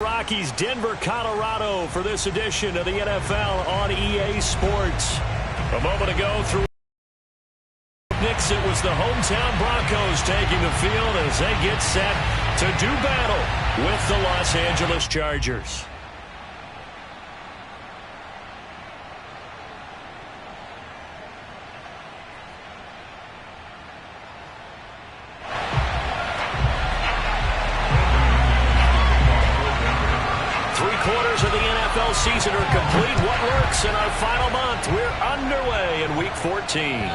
Rockies, Denver, Colorado for this edition of the NFL on EA Sports. A moment ago through Knicks, it was the hometown Broncos taking the field as they get set to do battle with the Los Angeles Chargers. Three-quarters of the NFL season are complete. What works in our final month? We're underway in Week 14.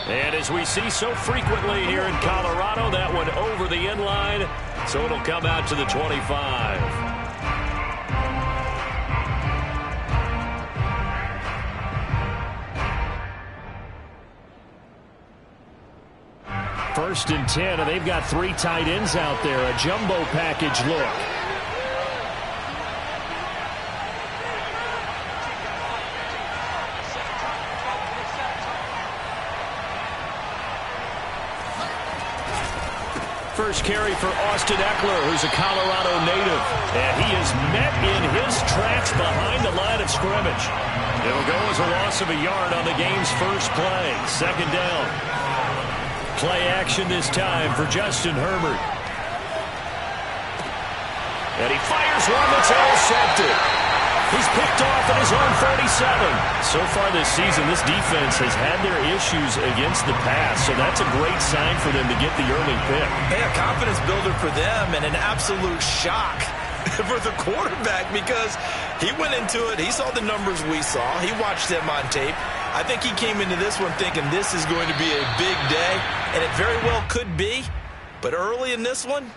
And as we see so frequently here in Colorado, that one over the end line, so it'll come out to the 25. First and 10, and they've got three tight ends out there. A jumbo package look. First carry for Austin Ekeler, who's a Colorado native. And he is met in his tracks behind the line of scrimmage. It'll go as a loss of a yard on the game's first play. Second down. Play action this time for Justin Herbert. And he fires one that's intercepted. He's picked off at his own 37. So far this season, this defense has had their issues against the pass, so that's a great sign for them to get the early pick. Yeah, confidence builder for them and an absolute shock for the quarterback because he went into it. He saw the numbers we saw. He watched them on tape. I think he came into this one thinking this is going to be a big day, and it very well could be. But early in this one,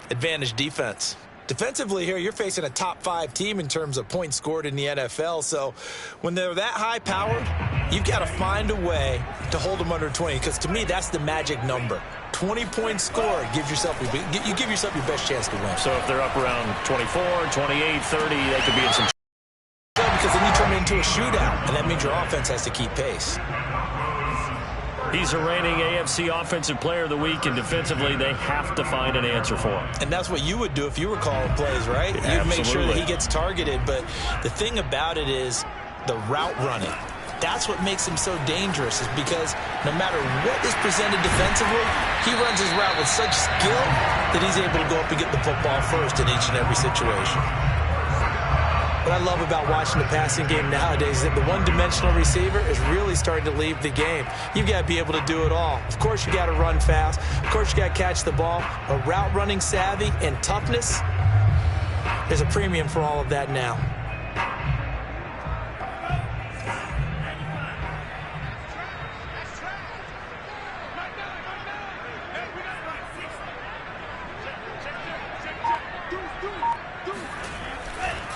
advantage defense. Defensively here, you're facing a top-5 team in terms of points scored in the NFL. So when they're that high-powered, you've got to find a way to hold them under 20. Because to me, that's the magic number. 20 points scored, you give yourself your best chance to win. So if they're up around 24, 28, 30, they could be in some trouble. Because then you turn it into a shootout, and that means your offense has to keep pace. He's a reigning AFC Offensive Player of the Week, and defensively, they have to find an answer for him. And that's what you would do if you were calling plays, right? You'd make sure that he gets targeted. But the thing about it is the route running. That's what makes him so dangerous, is because no matter what is presented defensively, he runs his route with such skill that he's able to go up and get the football first in each and every situation. What I love about watching the passing game nowadays is that the one-dimensional receiver is really starting to leave the game. You've got to be able to do it all. Of course, you got to run fast. Of course, you got to catch the ball. But route running savvy and toughness, there's a premium for all of that now.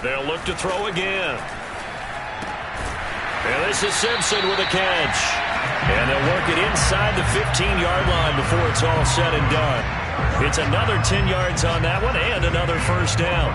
They'll look to throw again. And this is Simpson with a catch. And they'll work it inside the 15-yard line before it's all said and done. It's another 10 yards on that one and another first down.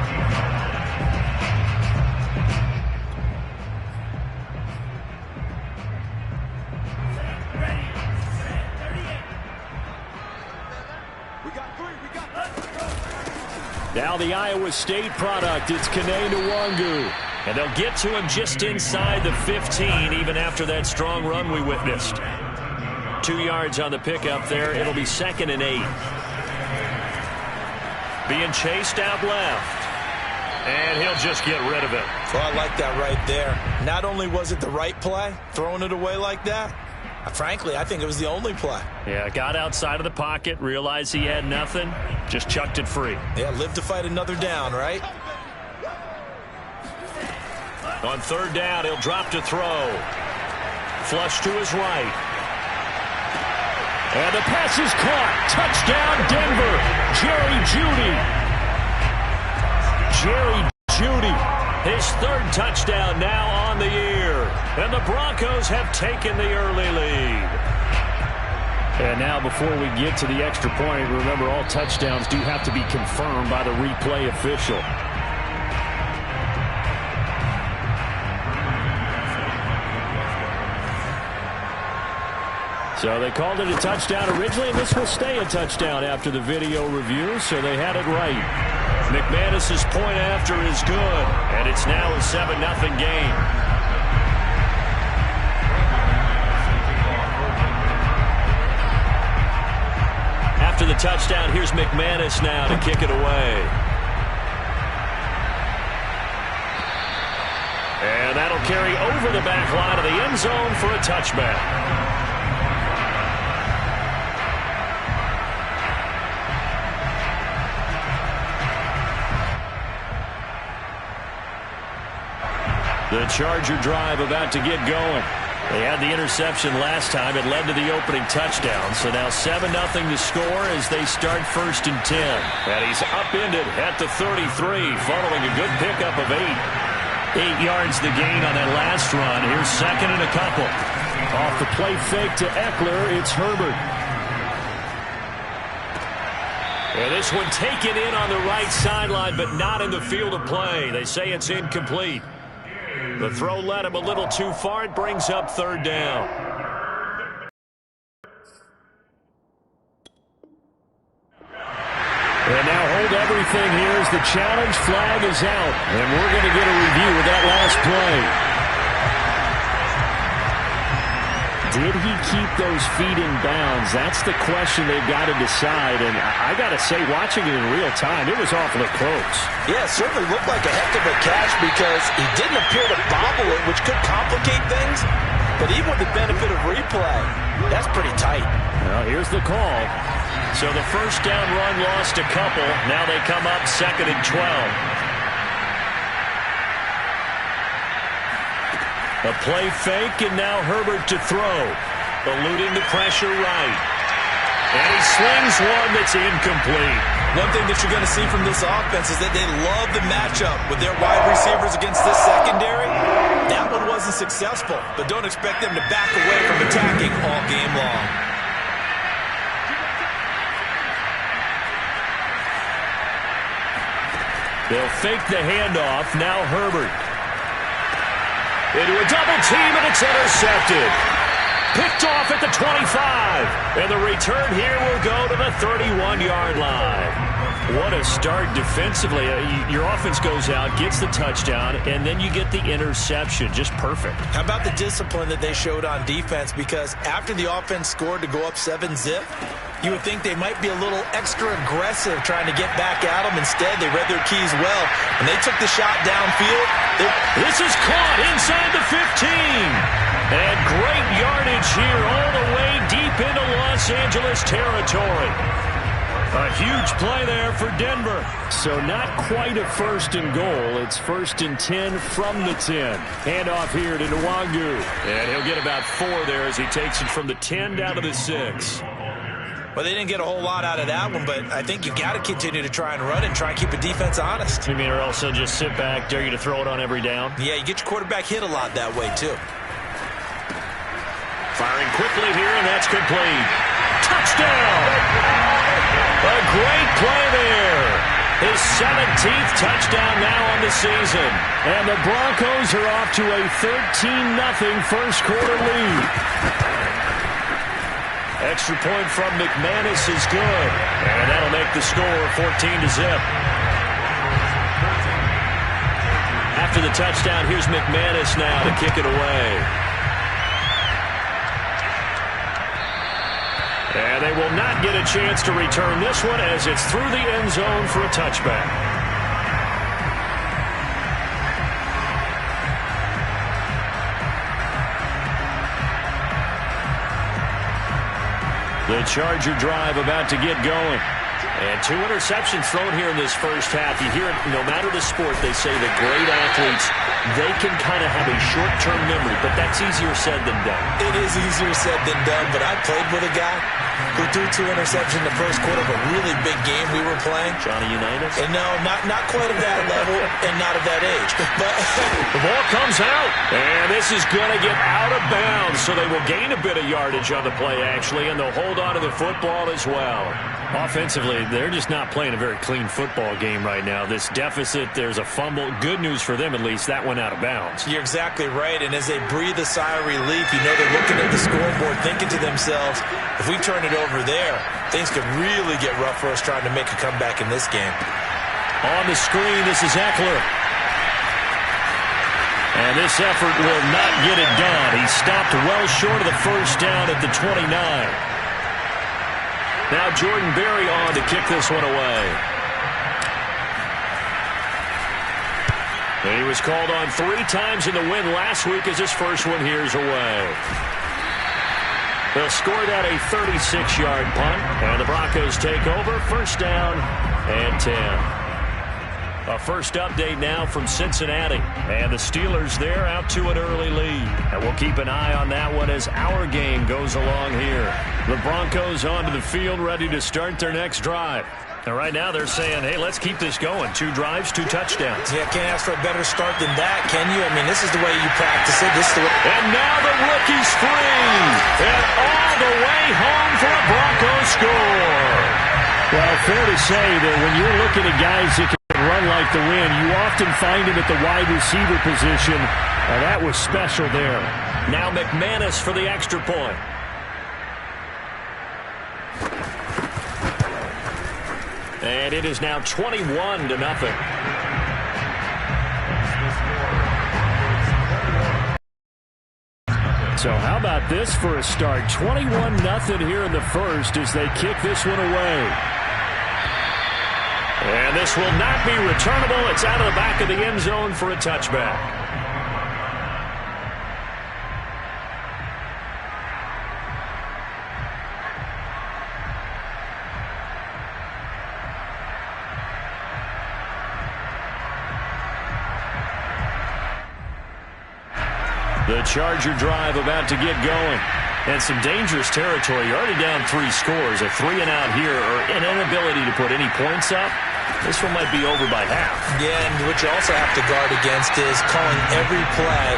Now the Iowa State product, it's Kene Nwangwu. And they'll get to him just inside the 15, even after that strong run we witnessed. 2 yards on the pickup there. It'll be 2nd and 8. Being chased out left. And he'll just get rid of it. Well, I like that right there. Not only was it the right play, throwing it away like that, frankly, I think it was the only play. Yeah, got outside of the pocket, realized he had nothing, just chucked it free. Yeah, live to fight another down, right? On 3rd down, he'll drop to throw. Flush to his right. And the pass is caught. Touchdown, Denver. Jerry Jeudy. His 3rd touchdown now on the year. And the Broncos have taken the early lead. And now before we get to the extra point, remember all touchdowns do have to be confirmed by the replay official. So they called it a touchdown originally, and this will stay a touchdown after the video review, so they had it right. McManus's point after is good, and it's now a 7-0 game. After the touchdown, here's McManus now to kick it away. And that'll carry over the back line of the end zone for a touchback. The Charger drive about to get going. They had the interception last time. It led to the opening touchdown. So now 7-0 to score as they start 1st and 10. And he's upended at the 33 following a good pickup of 8. 8 yards the gain on that last run. Here's 2nd and a couple. Off the play fake to Eckler, it's Herbert. And this one taken in on the right sideline, but not in the field of play. They say it's incomplete. The throw led him a little too far. It brings up 3rd down. And now hold everything here as the challenge flag is out. And we're going to get a review of that last play. Did he keep those feet in bounds? That's the question they've got to decide. And I got to say, watching it in real time, it was awfully close. Yeah, it certainly looked like a heck of a catch because he didn't appear to bobble it, which could complicate things. But even with the benefit of replay, that's pretty tight. Well, here's the call. So the first down run lost a couple. Now they come up 2nd and 12. A play fake, and now Herbert to throw. Eluding the pressure right. And he slings one that's incomplete. One thing that you're going to see from this offense is that they love the matchup with their wide receivers against this secondary. That one wasn't successful, but don't expect them to back away from attacking all game long. They'll fake the handoff. Now Herbert. Into a double team, and it's intercepted. Picked off at the 25. And the return here will go to the 31-yard line. What a start defensively. Your offense goes out, gets the touchdown, and then you get the interception. Just perfect. How about the discipline that they showed on defense? Because after the offense scored to go up 7-zip, you would think they might be a little extra aggressive trying to get back at them. Instead, they read their keys well, and they took the shot downfield. This is caught inside the 15. And great yardage here all the way deep into Los Angeles territory. A huge play there for Denver. So not quite a 1st and goal. It's 1st and 10 from the 10. Handoff here to Nwangu. And he'll get about 4 there as he takes it from the 10 down to the 6. Well, they didn't get a whole lot out of that one, but I think you got to continue to try and run and try and keep the defense honest. You mean or also just sit back, dare you to throw it on every down? Yeah, you get your quarterback hit a lot that way, too. Firing quickly here, and that's complete. Touchdown! A great play there. His 17th touchdown now on the season. And the Broncos are off to a 13-0 first quarter lead. Extra point from McManus is good. And that'll make the score 14-0. After the touchdown, here's McManus now to kick it away. And they will not get a chance to return this one as it's through the end zone for a touchback. The Charger drive about to get going. And 2 interceptions thrown here in this first half. You hear it, no matter the sport, they say that great athletes, they can kind of have a short-term memory, but that's easier said than done. It is easier said than done, but I played with a guy who threw 2 interceptions in the first quarter of a really big game we were playing. Johnny Unitas? And no, not quite at that level and not at that age. But the ball comes out, and this is going to get out of bounds, so they will gain a bit of yardage on the play, actually, and they'll hold on to the football as well. Offensively, they're just not playing a very clean football game right now. This deficit, there's a fumble. Good news for them, at least. That went out of bounds. You're exactly right, and as they breathe a sigh of relief, you know they're looking at the scoreboard, thinking to themselves, if we turn it over there, things could really get rough for us trying to make a comeback in this game. On the screen, this is Eckler. And this effort will not get it done. He stopped well short of the first down at the 29. Now Jordan Berry on to kick this one away. He was called on 3 times in the win last week as his first one here's away. They'll score that a 36-yard punt, and the Broncos take over. First down and 10. A first update now from Cincinnati. And the Steelers there out to an early lead. And we'll keep an eye on that one as our game goes along here. The Broncos onto the field ready to start their next drive. And right now they're saying, hey, let's keep this going. 2 drives, 2 touchdowns. Yeah, can't ask for a better start than that, can you? I mean, this is the way you practice it. This is the way. And now the rookie's free. And all the way home for a Broncos score. Well, fair to say that when you're looking at guys that can run like the wind, you often find him at the wide receiver position. That was special there. Now McManus for the extra point. And it is now 21-0. So how about this for a start? 21-0 here in the first as they kick this one away. And this will not be returnable. It's out of the back of the end zone for a touchback. The Charger drive about to get going. And some dangerous territory. You're already down 3 scores. A 3-and-out here or an inability to put any points up. This one might be over by half. Yeah, and what you also have to guard against is calling every play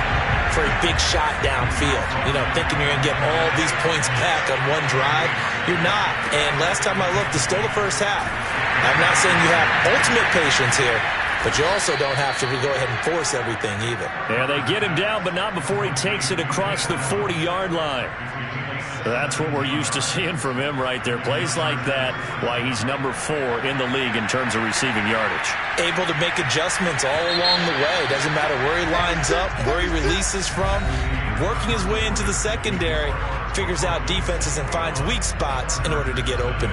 for a big shot downfield. You know, thinking you're going to get all these points back on one drive. You're not. And last time I looked, it's still the first half. I'm not saying you have ultimate patience here, but you also don't have to go ahead and force everything either. Yeah, they get him down, but not before he takes it across the 40-yard line. That's what we're used to seeing from him right there. Plays like that, why he's number 4 in the league in terms of receiving yardage. Able to make adjustments all along the way. Doesn't matter where he lines up, where he releases from. Working his way into the secondary, figures out defenses and finds weak spots in order to get open.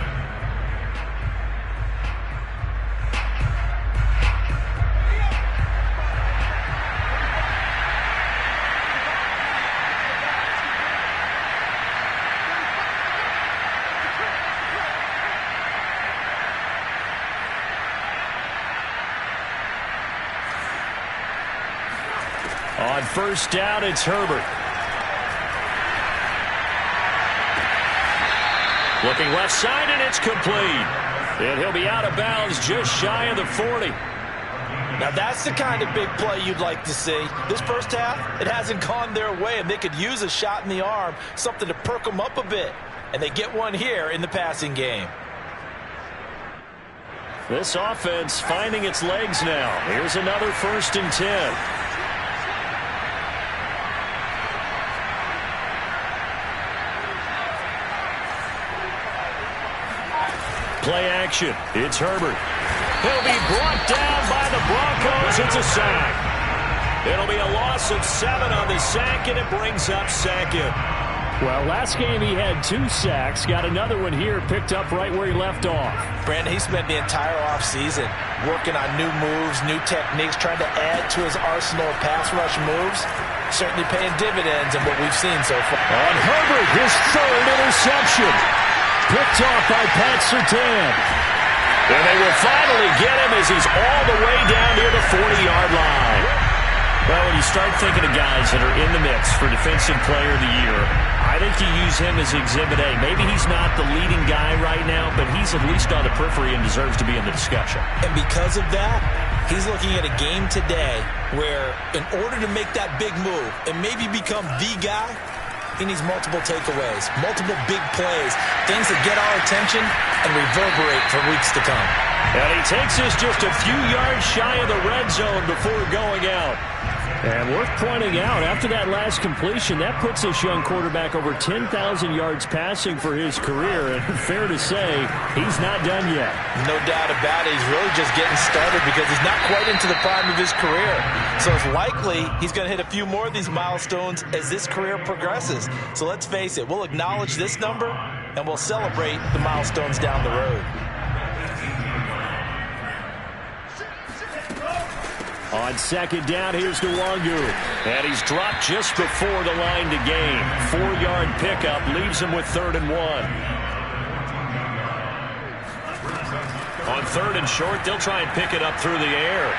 On first down, it's Herbert. Looking left side, and it's complete. And he'll be out of bounds just shy of the 40. Now, that's the kind of big play you'd like to see. This first half, it hasn't gone their way, and they could use a shot in the arm, something to perk them up a bit. And they get one here in the passing game. This offense finding its legs now. Here's another 1st and 10. Play action. It's Herbert. He'll be brought down by the Broncos. It's a sack. It'll be a loss of 7 on the sack, and it brings up 2nd. Well, last game he had 2 sacks. Got another one here, picked up right where he left off. Brandon, he spent the entire offseason working on new moves, new techniques, trying to add to his arsenal of pass rush moves. Certainly paying dividends in what we've seen so far. On Herbert, his 3rd interception. Picked off by Pat Surtain. And they will finally get him as he's all the way down near the 40-yard line. Well, when you start thinking of guys that are in the mix for Defensive Player of the Year, I think you use him as Exhibit A. Maybe he's not the leading guy right now, but he's at least on the periphery and deserves to be in the discussion. And because of that, he's looking at a game today where in order to make that big move and maybe become the guy, he needs multiple takeaways, multiple big plays, things that get our attention and reverberate for weeks to come. And he takes us just a few yards shy of the red zone before going out. And worth pointing out, after that last completion, that puts this young quarterback over 10,000 yards passing for his career. And fair to say, he's not done yet. No doubt about it. He's really just getting started because he's not quite into the prime of his career. So it's likely he's going to hit a few more of these milestones as this career progresses. So let's face it, we'll acknowledge this number and we'll celebrate the milestones down the road. On second down, here's Nwangu. And he's dropped just before the line to gain. 4-yard pickup leaves him with 3rd and 1. On 3rd and short, they'll try and pick it up through the air.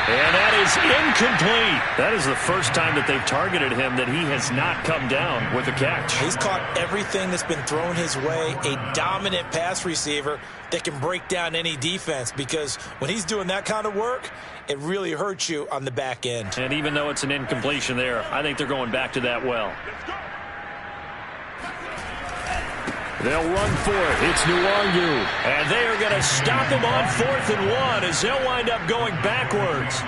And that is incomplete. That is the first time that they've targeted him that he has not come down with a catch. He's caught everything that's been thrown his way. A dominant pass receiver that can break down any defense, because when he's doing that kind of work, it really hurts you on the back end. And even though it's an incompletion there, I think they're going back to that well. They'll run for it. It's Nwangu. And they are going to stop him on 4th and 1 as they'll wind up going backwards.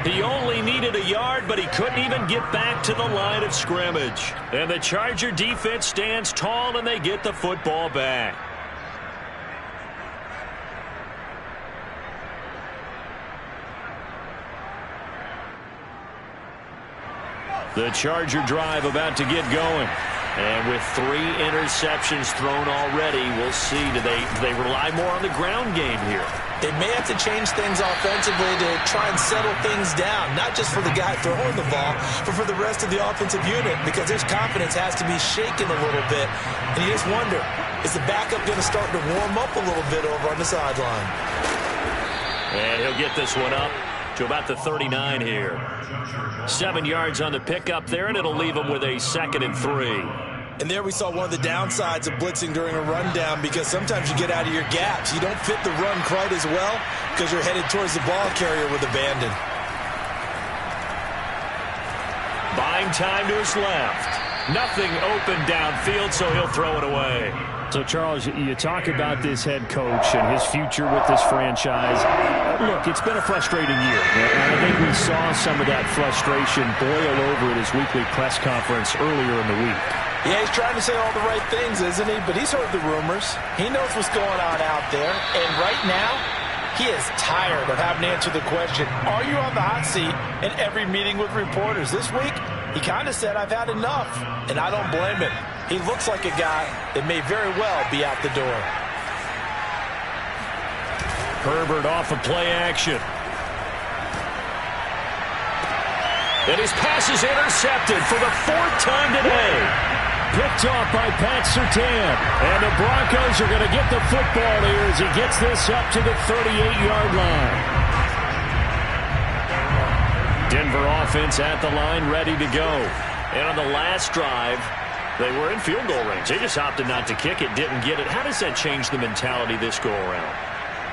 He only needed a yard, but he couldn't even get back to the line of scrimmage. And the Charger defense stands tall, and they get the football back. The Charger drive about to get going. And with 3 interceptions thrown already, we'll see. Do they rely more on the ground game here? They may have to change things offensively to try and settle things down, not just for the guy throwing the ball, but for the rest of the offensive unit, because his confidence has to be shaken a little bit. And you just wonder, is the backup going to start to warm up a little bit over on the sideline? And he'll get this one up to about the 39 here. 7 yards on the pickup there, and it'll leave him with a 2nd and 3. And there we saw one of the downsides of blitzing during a rundown, because sometimes you get out of your gaps. You don't fit the run quite as well because you're headed towards the ball carrier with abandon. Buying time to his left. Nothing open downfield, so he'll throw it away. So, Charles, you talk about this head coach and his future with this franchise. Look, it's been a frustrating year, and I think we saw some of that frustration boil over at his weekly press conference earlier in the week. Yeah, he's trying to say all the right things, isn't he? But he's heard the rumors. He knows what's going on out there. And right now, he is tired of having to answer the question, are you on the hot seat in every meeting with reporters? This week, he kind of said, I've had enough. And I don't blame him. He looks like a guy that may very well be out the door. Herbert off of play action. And his pass is intercepted for the 4th time today. Picked off by Pat Surtain. And the Broncos are going to get the football here as he gets this up to the 38-yard line. Denver offense at the line, ready to go. And on the last drive, they were in field goal range. They just opted not to kick it, didn't get it. How does that change the mentality this go-around?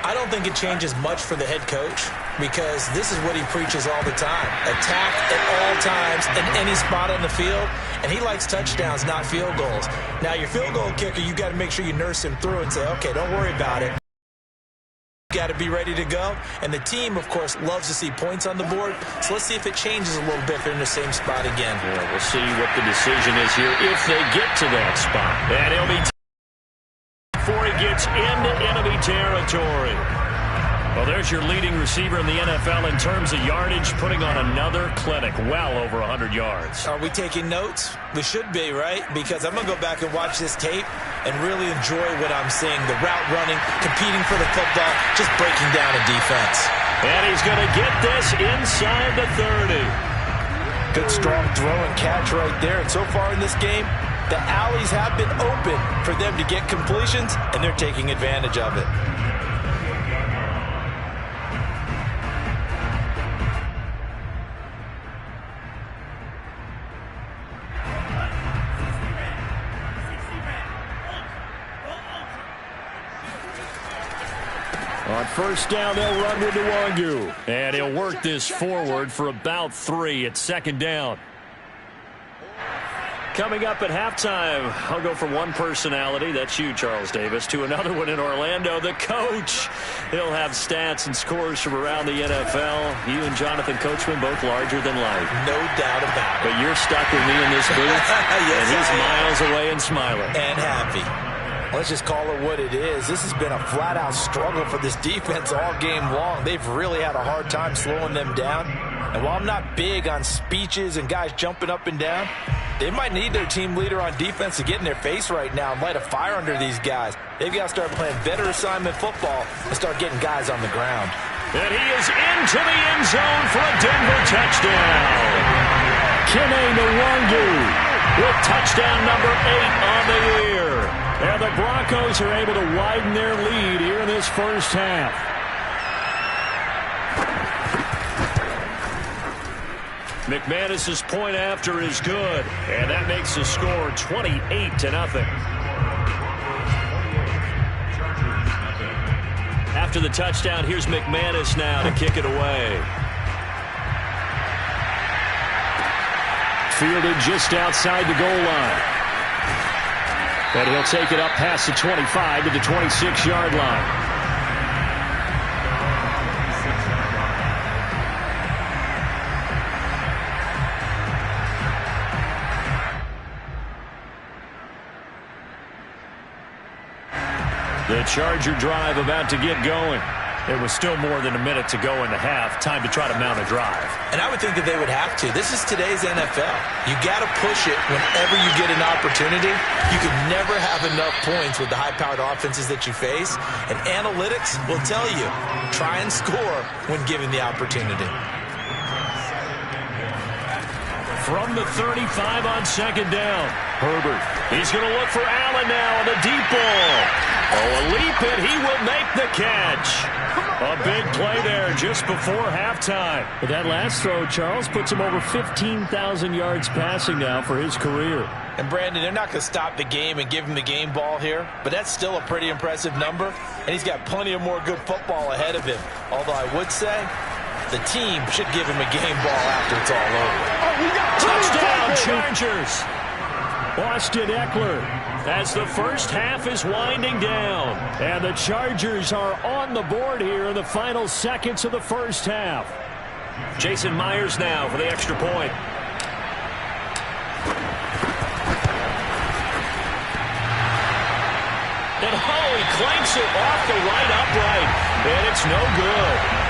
I don't think it changes much for the head coach, because this is what he preaches all the time. Attack at all times in any spot on the field, and he likes touchdowns, not field goals. Now, your field goal kicker, you got to make sure you nurse him through and say, okay, don't worry about it. Got to be ready to go. And the team, of course, loves to see points on the board. So let's see if it changes a little bit if they're in the same spot again. Yeah, we'll see what the decision is here if they get to that spot. And he'll be before he gets into enemy territory. Well, there's your leading receiver in the NFL in terms of yardage, putting on another clinic, well over 100 yards. Are we taking notes? We should be, right? Because I'm going to go back and watch this tape and really enjoy what I'm seeing. The route running, competing for the football, just breaking down a defense. And he's going to get this inside the 30. Good strong throw and catch right there. And so far in this game, the alleys have been open for them to get completions, and they're taking advantage of it. On first down, they'll run with Nwangu. And he'll work this forward for about 3 at 2nd down. Coming up at halftime, I'll go from one personality, that's you, Charles Davis, to another one in Orlando, the coach. He'll have stats and scores from around the NFL. You and Jonathan Coachman both larger than life. No doubt about it. But you're stuck with me in this booth, yes, and he's miles away and smiling. And happy. Let's just call it what it is. This has been a flat-out struggle for this defense all game long. They've really had a hard time slowing them down. And while I'm not big on speeches and guys jumping up and down, they might need their team leader on defense to get in their face right now and light a fire under these guys. They've got to start playing better assignment football and start getting guys on the ground. And he is into the end zone for a Denver touchdown. Kene Nwangu with touchdown number 8 on the year. And the Broncos are able to widen their lead here in this first half. McManus's point after is good, and that makes the score 28-0. After the touchdown, here's McManus now to kick it away. Fielded just outside the goal line. And he'll take it up past the 25 to the 26-yard line. The Charger drive about to get going. There was still more than a minute to go in the half. Time to try to mount a drive. And I would think that they would have to. This is today's NFL. You got to push it whenever you get an opportunity. You can never have enough points with the high-powered offenses that you face. And analytics will tell you, try and score when given the opportunity. From the 35 on second down, Herbert. He's going to look for Allen now on the deep ball. Oh, a leap, and he will make the catch. A big play there just before halftime. But that last throw, Charles, puts him over 15,000 yards passing now for his career. And, Brandon, they're not going to stop the game and give him the game ball here, but that's still a pretty impressive number, and he's got plenty of more good football ahead of him. Although I would say the team should give him a game ball after it's all over. Touchdown, Chargers. Austin Eckler as the first half is winding down. And the Chargers are on the board here in the final seconds of the first half. Jason Myers now for the extra point. And he clanks it off the right upright. And it's no good.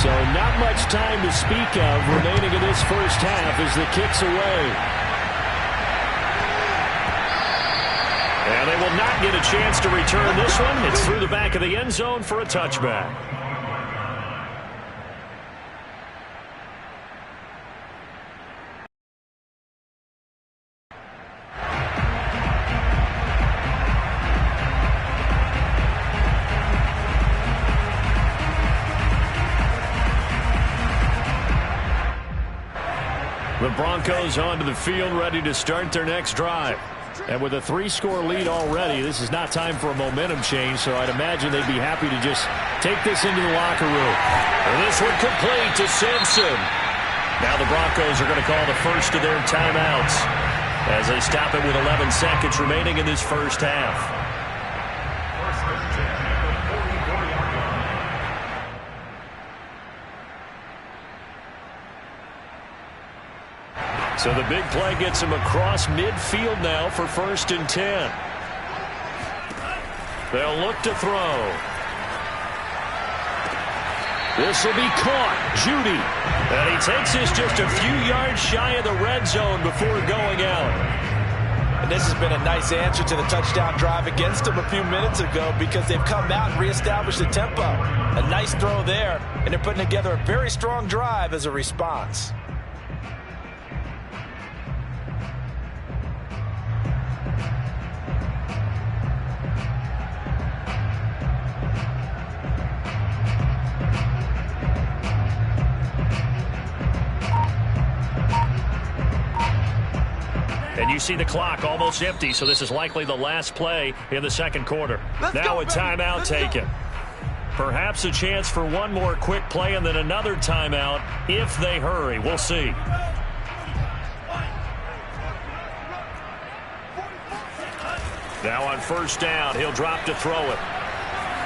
So not much time to speak of remaining in this first half as the kick's away. And they will not get a chance to return this one. It's through the back of the end zone for a touchback. The Broncos onto the field, ready to start their next drive. And with a 3-score lead already, this is not time for a momentum change, so I'd imagine they'd be happy to just take this into the locker room. And this one complete to Simpson. Now the Broncos are going to call the first of their timeouts as they stop it with 11 seconds remaining in this first half. So the big play gets him across midfield now for 1st and 10. They'll look to throw. This will be caught. Judy. And he takes this just a few yards shy of the red zone before going out. And this has been a nice answer to the touchdown drive against them a few minutes ago because they've come out and reestablished the tempo. A nice throw there, and they're putting together a very strong drive as a response. And you see the clock almost empty, so this is likely the last play in the second quarter. Now a timeout taken. Perhaps a chance for one more quick play and then another timeout if they hurry. We'll see. Now on first down, he'll drop to throw it.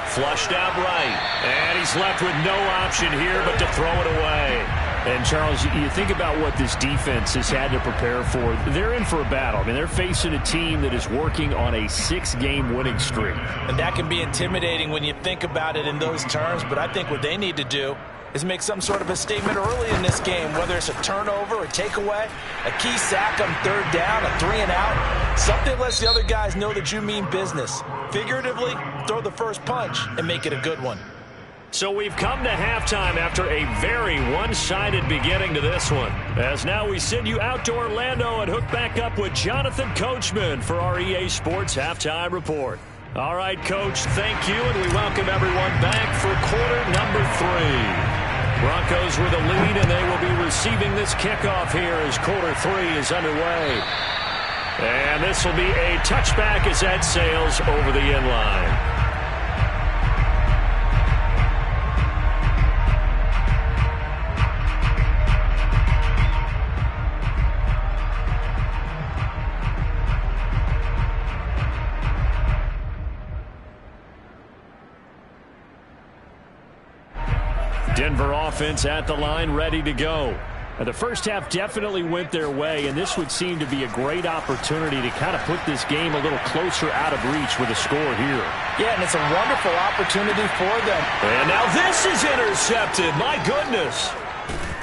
Flushed out right. And he's left with no option here but to throw it away. And, Charles, you think about what this defense has had to prepare for. They're in for a battle. I mean, they're facing a team that is working on a 6-game winning streak. And that can be intimidating when you think about it in those terms, but I think what they need to do is make some sort of a statement early in this game, whether it's a turnover, a takeaway, a key sack on third down, a 3-and-out. Something lets the other guys know that you mean business. Figuratively, throw the first punch and make it a good one. So we've come to halftime after a very one-sided beginning to this one. As now we send you out to Orlando and hook back up with Jonathan Coachman for our EA Sports Halftime Report. All right, Coach, thank you, and we welcome everyone back for quarter number 3. Broncos with a lead, and they will be receiving this kickoff here as quarter 3 is underway. And this will be a touchback as that sails over the end line. Denver offense at the line, ready to go. The first half definitely went their way, and this would seem to be a great opportunity to kind of put this game a little closer out of reach with a score here. Yeah, and it's a wonderful opportunity for them. And now this is intercepted. My goodness.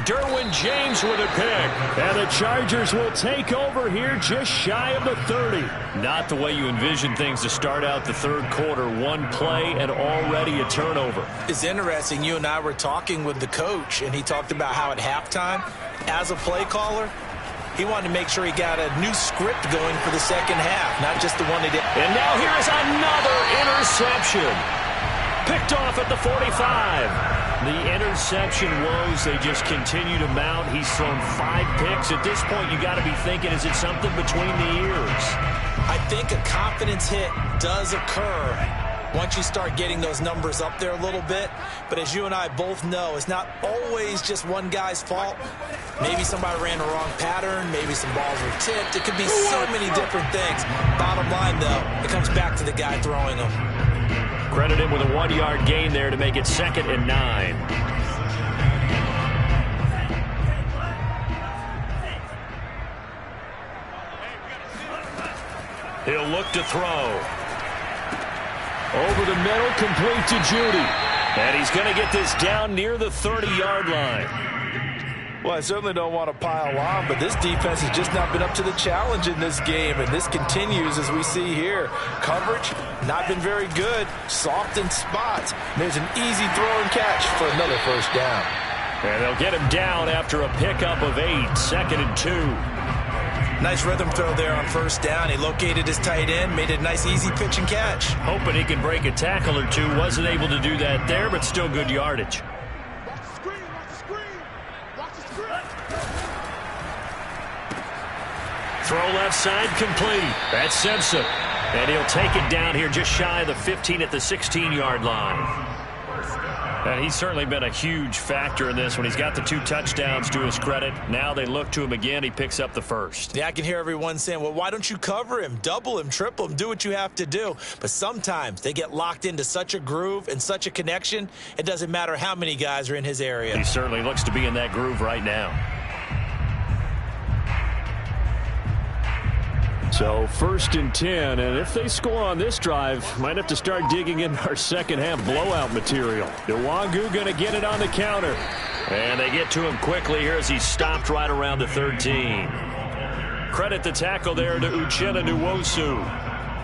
Derwin James with a pick. And the Chargers will take over here just shy of the 30. Not the way you envision things to start out the third quarter. One play and already a turnover. It's interesting. You and I were talking with the coach, and he talked about how at halftime, as a play caller, he wanted to make sure he got a new script going for the second half, not just the one he did. And now here's another interception. Picked off at the 45. The interception woes, they just continue to mount. He's thrown 5 picks. At this point, you got to be thinking, is it something between the ears? I think a confidence hit does occur once you start getting those numbers up there a little bit. But as you and I both know, it's not always just one guy's fault. Maybe somebody ran the wrong pattern. Maybe some balls were tipped. It could be so many different things. Bottom line, though, it comes back to the guy throwing them. Credit him with a 1-yard gain there to make it 2nd and 9. He'll look to throw. Over the middle, complete to Judy. And he's going to get this down near the 30-yard line. Well, I certainly don't want to pile on, but this defense has just not been up to the challenge in this game, and this continues as we see here. Coverage, not been very good. Soft in spots. There's an easy throw and catch for another first down. And they'll get him down after a pickup of 8, 2nd and 2. Nice rhythm throw there on first down. He located his tight end, made a nice easy pitch and catch. Hoping he can break a tackle or two. Wasn't able to do that there, but still good yardage. Throw left side complete. That's Simpson. And he'll take it down here just shy of the 15 at the 16-yard line. And he's certainly been a huge factor in this when he's got the 2 touchdowns to his credit. Now they look to him again. He picks up the first. Yeah, I can hear everyone saying, well, why don't you cover him, double him, triple him, do what you have to do. But sometimes they get locked into such a groove and such a connection, it doesn't matter how many guys are in his area. He certainly looks to be in that groove right now. So 1st and 10, and if they score on this drive, might have to start digging in our second half blowout material. Nwangu going to get it on the counter. And they get to him quickly here as he's stopped right around the 13. Credit the tackle there to Uchenna Nwosu.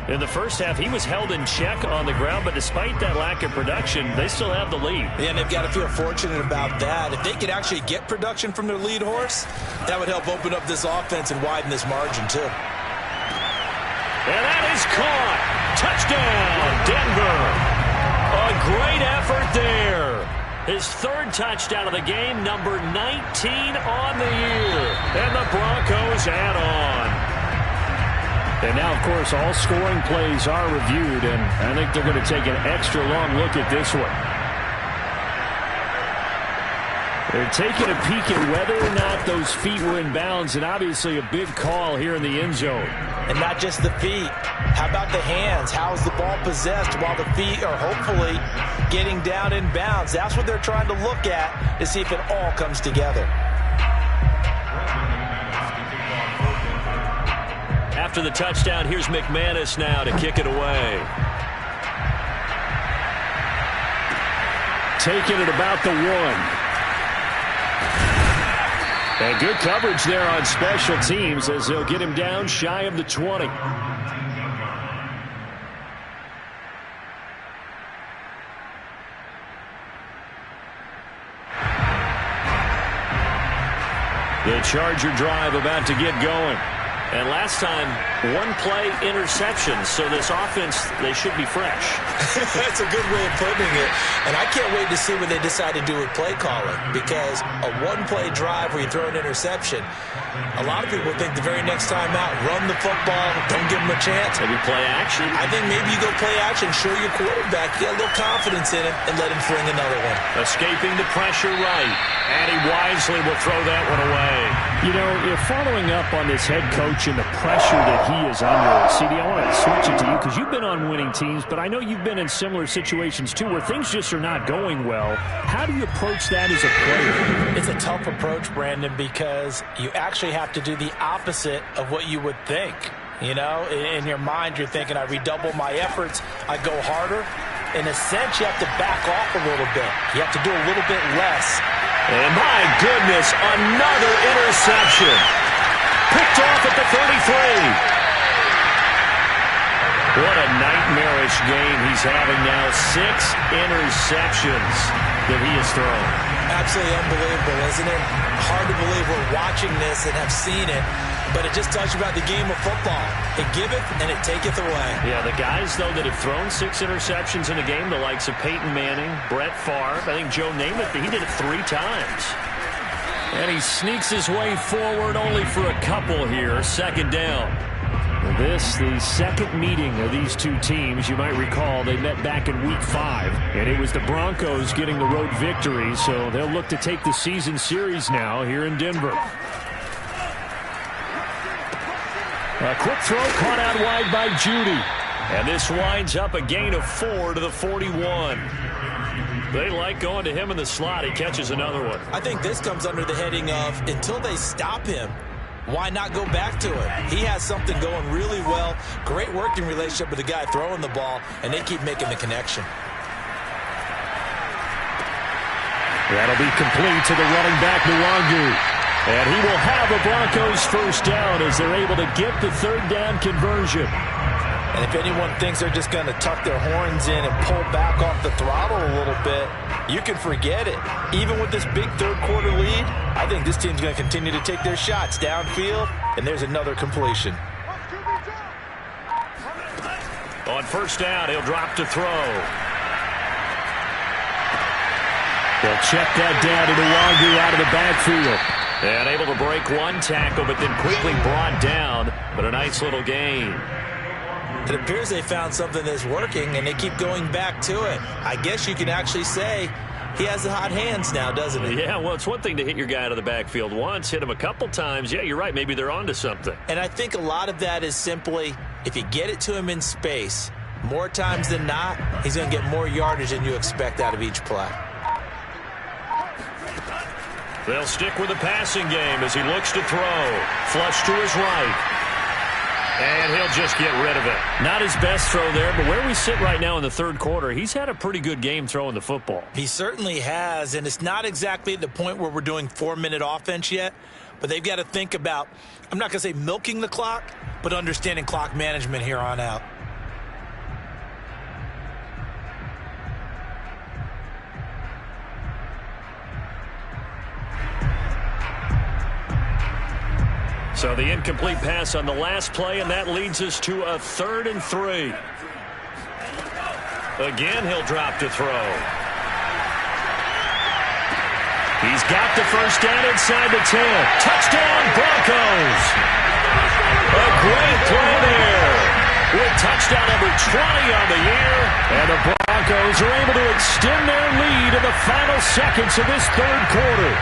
In the first half, he was held in check on the ground, but despite that lack of production, they still have the lead. Yeah, and they've got to feel fortunate about that. If they could actually get production from their lead horse, that would help open up this offense and widen this margin, too. And that is caught. Touchdown, Denver. A great effort there. His 3rd touchdown of the game, number 19 on the year. And the Broncos add on. And now, of course, all scoring plays are reviewed, and I think they're going to take an extra long look at this one. They're taking a peek at whether or not those feet were in bounds, and obviously a big call here in the end zone. And not just the feet. How about the hands? How's the ball possessed while the feet are hopefully getting down in bounds? That's what they're trying to look at to see if it all comes together. After the touchdown, here's McManus now to kick it away. Taking it about the 1. And good coverage there on special teams as they'll get him down shy of the 20. The Charger drive about to get going. And last time, one-play interception. So this offense, they should be fresh. That's a good way of putting it. And I can't wait to see what they decide to do with play calling. Because a one-play drive where you throw an interception, a lot of people think the very next time out, run the football, don't give them a chance. Maybe play action. I think maybe you go play action, show your quarterback, get a little confidence in him, and let him fling another one. Escaping the pressure right. And he wisely will throw that one away. You know, you're following up on this head coach and the pressure that he is under. CD, I want to switch it to you because you've been on winning teams, but I know you've been in similar situations too where things just are not going well. How do you approach that as a player? It's a tough approach, Brandon, because you actually have to do the opposite of what you would think. You know, in your mind, you're thinking, I redouble my efforts, I go harder. In a sense, you have to back off a little bit. You have to do a little bit less. And my goodness, another interception. Picked off at the 33. What a nightmarish game he's having now. 6 interceptions that he has thrown. Absolutely unbelievable, isn't it? Hard to believe we're watching this and have seen it, but it just tells you about the game of football. It giveth and it taketh away. Yeah, the guys, though, that have thrown 6 interceptions in a game, the likes of Peyton Manning, Brett Favre, I think Joe Namath, he did it 3 times. And he sneaks his way forward only for a couple here. 2nd down. This, the second meeting of these two teams. You might recall they met back in Week 5, and it was the Broncos getting the road victory, so they'll look to take the season series now here in Denver. A quick throw caught out wide by Judy. And this winds up a gain of 4 to the 41. They like going to him in the slot. He catches another one. I think this comes under the heading of until they stop him, why not go back to it? He has something going really well. Great working relationship with the guy throwing the ball, and they keep making the connection. That'll be complete to the running back, Nwangu. And he will have a Broncos first down as they're able to get the 3rd down conversion. And if anyone thinks they're just going to tuck their horns in and pull back off the throttle a little bit, you can forget it. Even with this big 3rd quarter lead, I think this team's going to continue to take their shots downfield, and there's another completion. On 1st down, he'll drop to throw. They'll check that down to Nwangu out of the backfield. And able to break one tackle, but then quickly brought down. But a nice little gain. It appears they found something that's working, and they keep going back to it. I guess you can actually say he has the hot hands now, doesn't he? Yeah, well, it's one thing to hit your guy out of the backfield once, hit him a couple times. Yeah, you're right. Maybe they're onto something. And I think a lot of that is simply if you get it to him in space, more times than not, he's going to get more yardage than you expect out of each play. They'll stick with the passing game as he looks to throw. Flush to his right. And he'll just get rid of it. Not his best throw there, but where we sit right now in the 3rd quarter, he's had a pretty good game throwing the football. He certainly has, and it's not exactly at the point where we're doing 4-minute offense yet, but they've got to think about, I'm not going to say milking the clock, but understanding clock management here on out. So the incomplete pass on the last play, and that leads us to a 3rd and 3. Again, he'll drop to throw. He's got the first down inside the 10. Touchdown, Broncos! A great play there with touchdown number 20 on the year. And the Broncos are able to extend their lead to the final seconds of this third quarter.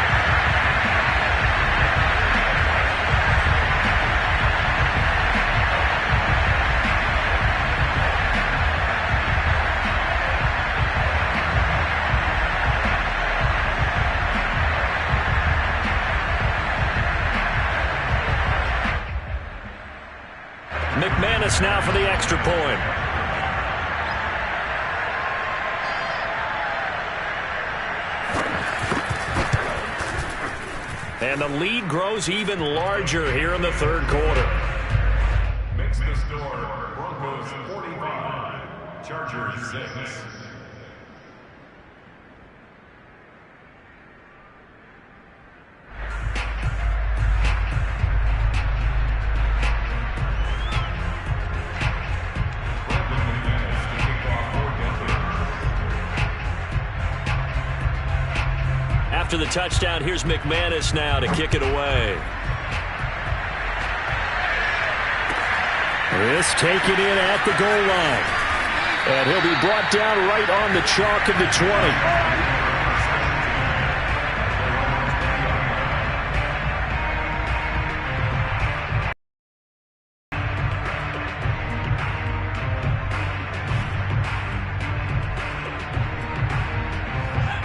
McManus now for the extra point. And the lead grows even larger here in the third quarter. Makes the score Broncos 45, Chargers 6. After the touchdown, here's McManus now to kick it away. This taken in at the goal line. And he'll be brought down right on the chalk of the 20.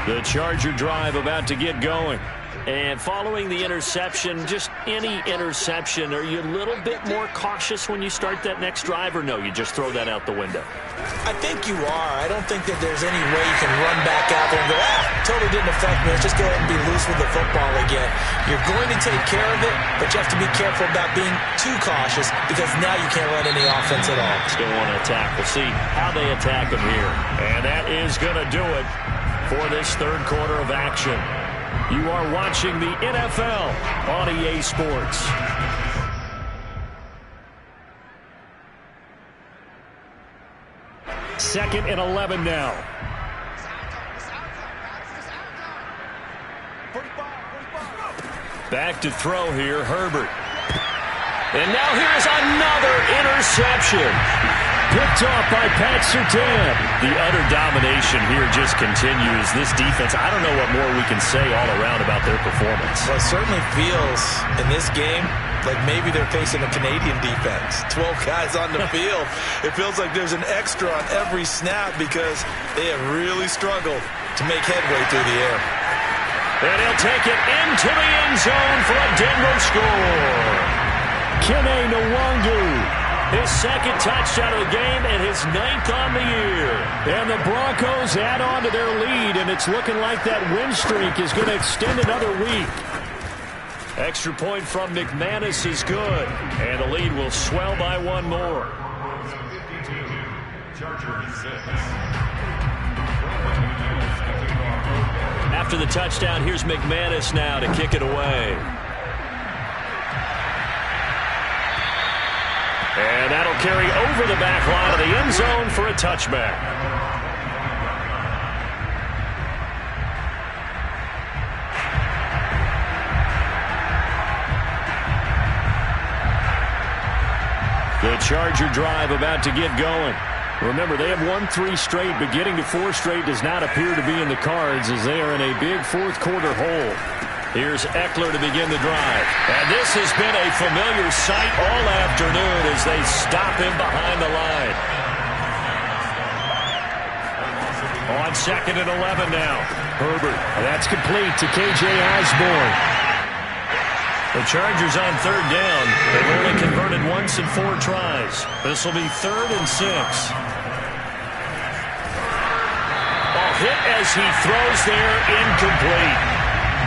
The Charger drive about to get going. And following the interception, just any interception, are you a little bit more cautious when you start that next drive, or no, you just throw that out the window? I think you are. I don't think that there's any way you can run back out there and go, totally didn't affect me. Let's just go ahead and be loose with the football again. You're going to take care of it, but you have to be careful about being too cautious because now you can't run any offense at all. Still want to attack. We'll see how they attack him here. And that is going to do it for this third quarter of action. You are watching the NFL on EA Sports. Second and 11 now. Back to throw here, Herbert. And now here's another interception. Picked off by Pat Surtain. The utter domination here just continues. This defense, I don't know what more we can say all around about their performance. Well, it certainly feels in this game like maybe they're facing a Canadian defense. 12 guys on the field. It feels like there's an extra on every snap because they have really struggled to make headway through the air. And he'll take it into the end zone for a Denver score. Kene Nwangu. His second touchdown of the game and his 9th on the year. And the Broncos add on to their lead, and it's looking like that win streak is going to extend another week. Extra point from McManus is good, and the lead will swell by one more. After the touchdown, here's McManus now to kick it away. And that'll carry over the back line of the end zone for a touchback. The Charger drive about to get going. Remember, they have won 3 straight, but getting to 4 straight does not appear to be in the cards as they are in a big fourth quarter hole. Here's Eckler to begin the drive. And this has been a familiar sight all afternoon as they stop him behind the line. On 2nd and 11 now. Herbert. That's complete to K.J. Osborne. The Chargers on 3rd down. They've only converted once in 4 tries. This will be 3rd and 6. Ball hit as he throws there, incomplete.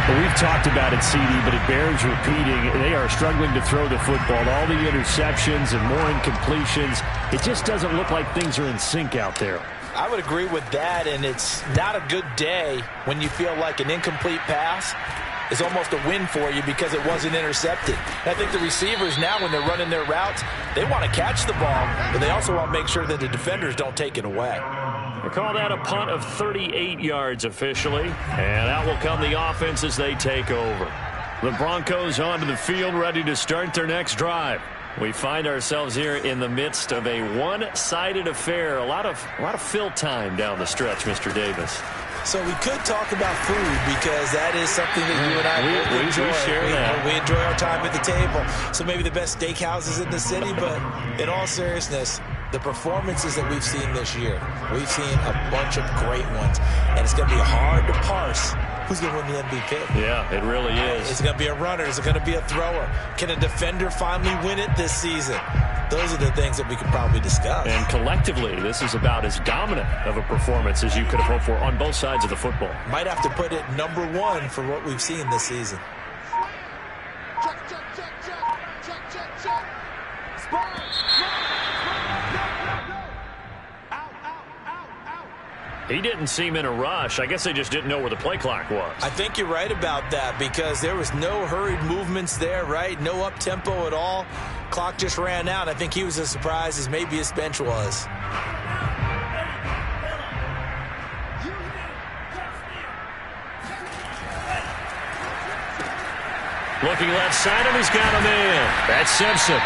Well, we've talked about it, CD, but it bears repeating. They are struggling to throw the football. All the interceptions and more incompletions. It just doesn't look like things are in sync out there. I would agree with that, and it's not a good day when you feel like an incomplete pass is almost a win for you because it wasn't intercepted. And I think the receivers now, when they're running their routes, they want to catch the ball, but they also want to make sure that the defenders don't take it away. They call that a punt of 38 yards officially, and out will come the offense as they take over. The Broncos onto the field ready to start their next drive. We find ourselves here in the midst of a one-sided affair. A lot of fill time down the stretch, Mr. Davis. So we could talk about food because that is something that you and I both enjoy. We share that. We enjoy our time at the table. So maybe the best steakhouses in the city, but in all seriousness, the performances that we've seen this year, we've seen a bunch of great ones, and it's going to be hard to parse who's going to win the MVP. Yeah, it really is. Is it going to be a runner? Is it going to be a thrower? Can a defender finally win it this season? Those are the things that we could probably discuss. And collectively, this is about as dominant of a performance as you could have hoped for on both sides of the football. Might have to put it number one for what we've seen this season. He didn't seem in a rush. I guess they just didn't know where the play clock was. I think you're right about that because there was no hurried movements there, right? No up-tempo at all. Clock just ran out. I think he was as surprised as maybe his bench was. Looking left side, and he's got him in. That's Simpson.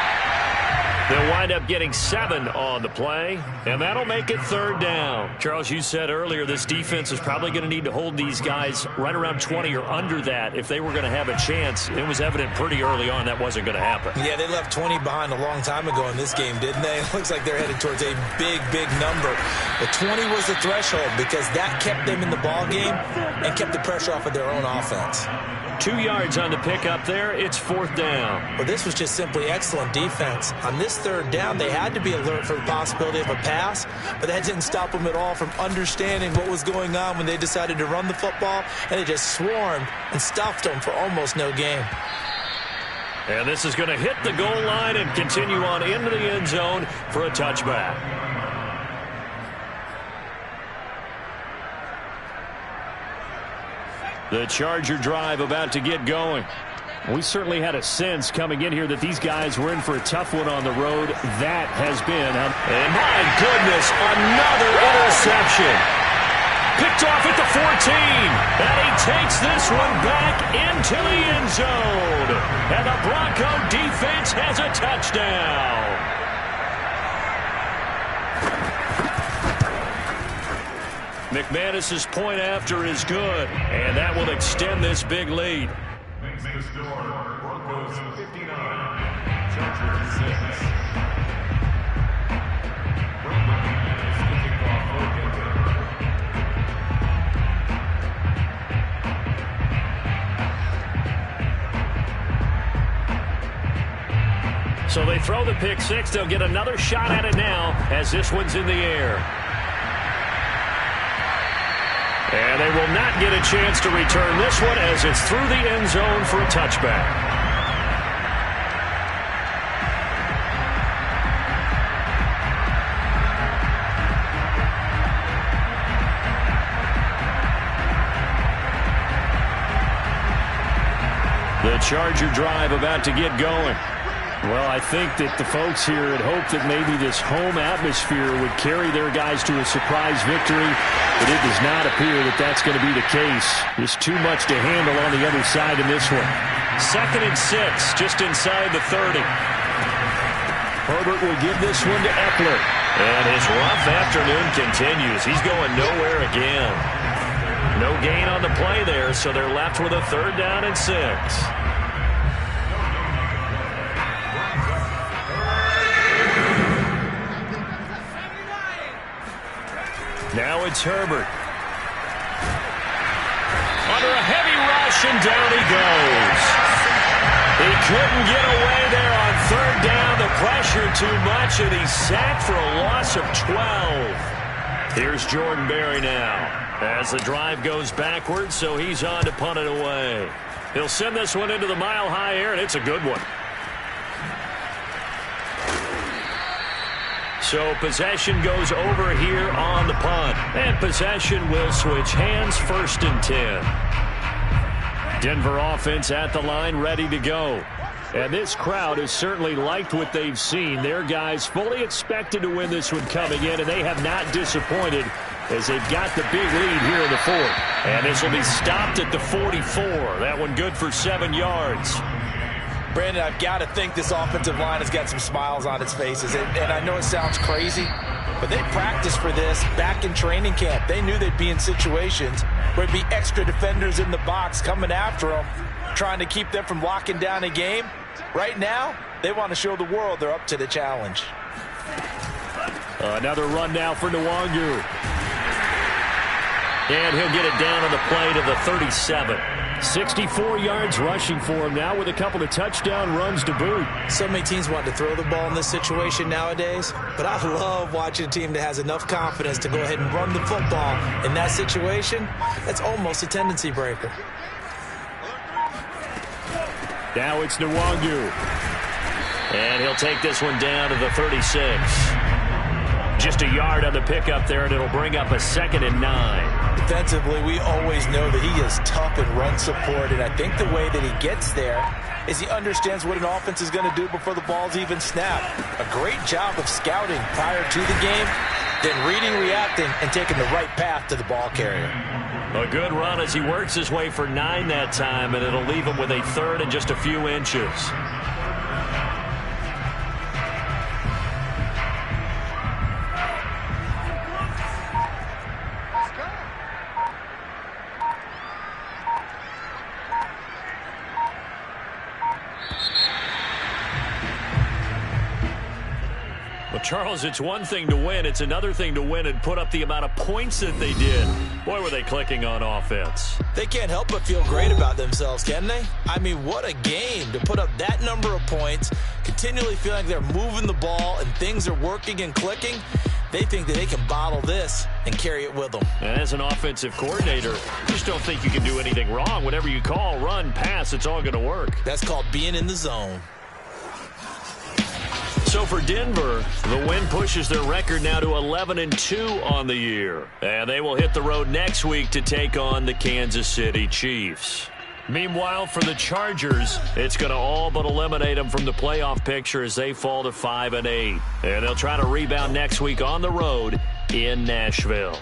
They'll wind up getting 7 on the play, and that'll make it 3rd down. Charles, you said earlier this defense is probably going to need to hold these guys right around 20 or under that if they were going to have a chance. It was evident pretty early on that wasn't going to happen. Yeah, they left 20 behind a long time ago in this game, didn't they? It looks like they're headed towards a big, big number. But 20 was the threshold because that kept them in the ball game and kept the pressure off of their own offense. 2 yards on the pickup there. It's 4th down. Well, this was just simply excellent defense. On this 3rd down, they had to be alert for the possibility of a pass, but that didn't stop them at all from understanding what was going on when they decided to run the football, and they just swarmed and stuffed them for almost no gain. And this is going to hit the goal line and continue on into the end zone for a touchback. The Charger drive about to get going. We certainly had a sense coming in here that these guys were in for a tough one on the road. That has been. And my goodness, another interception. Picked off at the 14. And he takes this one back into the end zone. And the Bronco defense has a touchdown. McManus's point after is good, and that will extend this big lead. Makes the score Broncos 59, Chargers 6. So they throw the pick six. They'll get another shot at it now as this one's in the air. And they will not get a chance to return this one as it's through the end zone for a touchback. The Charger drive about to get going. Well, I think that the folks here had hoped that maybe this home atmosphere would carry their guys to a surprise victory, but it does not appear that that's going to be the case. Just too much to handle on the other side in this one. 2nd and 6, just inside the 30. Herbert will give this one to Eckler. And his rough afternoon continues. He's going nowhere again. No gain on the play there, so they're left with a 3rd down and 6. Now it's Herbert. Under a heavy rush, and down he goes. He couldn't get away there on 3rd down. The pressure too much, and he's sacked for a loss of 12. Here's Jordan Berry now as the drive goes backwards, so he's on to punt it away. He'll send this one into the mile-high air, and it's a good one. So possession goes over here on the punt. And possession will switch hands, 1st and 10. Denver offense at the line, ready to go. And this crowd has certainly liked what they've seen. Their guys fully expected to win this one coming in, and they have not disappointed as they've got the big lead here in the 4th. And this will be stopped at the 44. That one good for 7 yards. Brandon, I've got to think this offensive line has got some smiles on its faces. And I know it sounds crazy, But they practiced for this back in training camp. They knew they'd be in situations where there'd be extra defenders in the box coming after them, trying to keep them from locking down a game. Right now, they want to show the world they're up to the challenge. Another run now for Nwangu. And he'll get it down on the play to the 37. 64 yards rushing for him now with a couple of touchdown runs to boot. So many teams want to throw the ball in this situation nowadays, but I love watching a team that has enough confidence to go ahead and run the football. In that situation, that's almost a tendency breaker. Now it's Nwangu. And he'll take this one down to the 36. Just a yard on the pickup there, and it'll bring up a 2nd and 9. Defensively, we always know that he is tough in run support, and I think the way that he gets there is he understands what an offense is going to do before the ball's even snapped. A great job of scouting prior to the game, then reading, reacting, and taking the right path to the ball carrier. A good run as he works his way for 9 that time, and it'll leave him with a 3rd and just a few inches. Charles, it's one thing to win. It's another thing to win and put up the amount of points that they did. Boy, were they clicking on offense. They can't help but feel great about themselves, can they? I mean, what a game to put up that number of points, continually feeling like they're moving the ball and things are working and clicking. They think that they can bottle this and carry it with them. And as an offensive coordinator, you just don't think you can do anything wrong. Whatever you call, run, pass, it's all going to work. That's called being in the zone. So for Denver, the win pushes their record now to 11-2 on the year. And they will hit the road next week to take on the Kansas City Chiefs. Meanwhile, for the Chargers, it's going to all but eliminate them from the playoff picture as they fall to 5-8. And they'll try to rebound next week on the road in Nashville.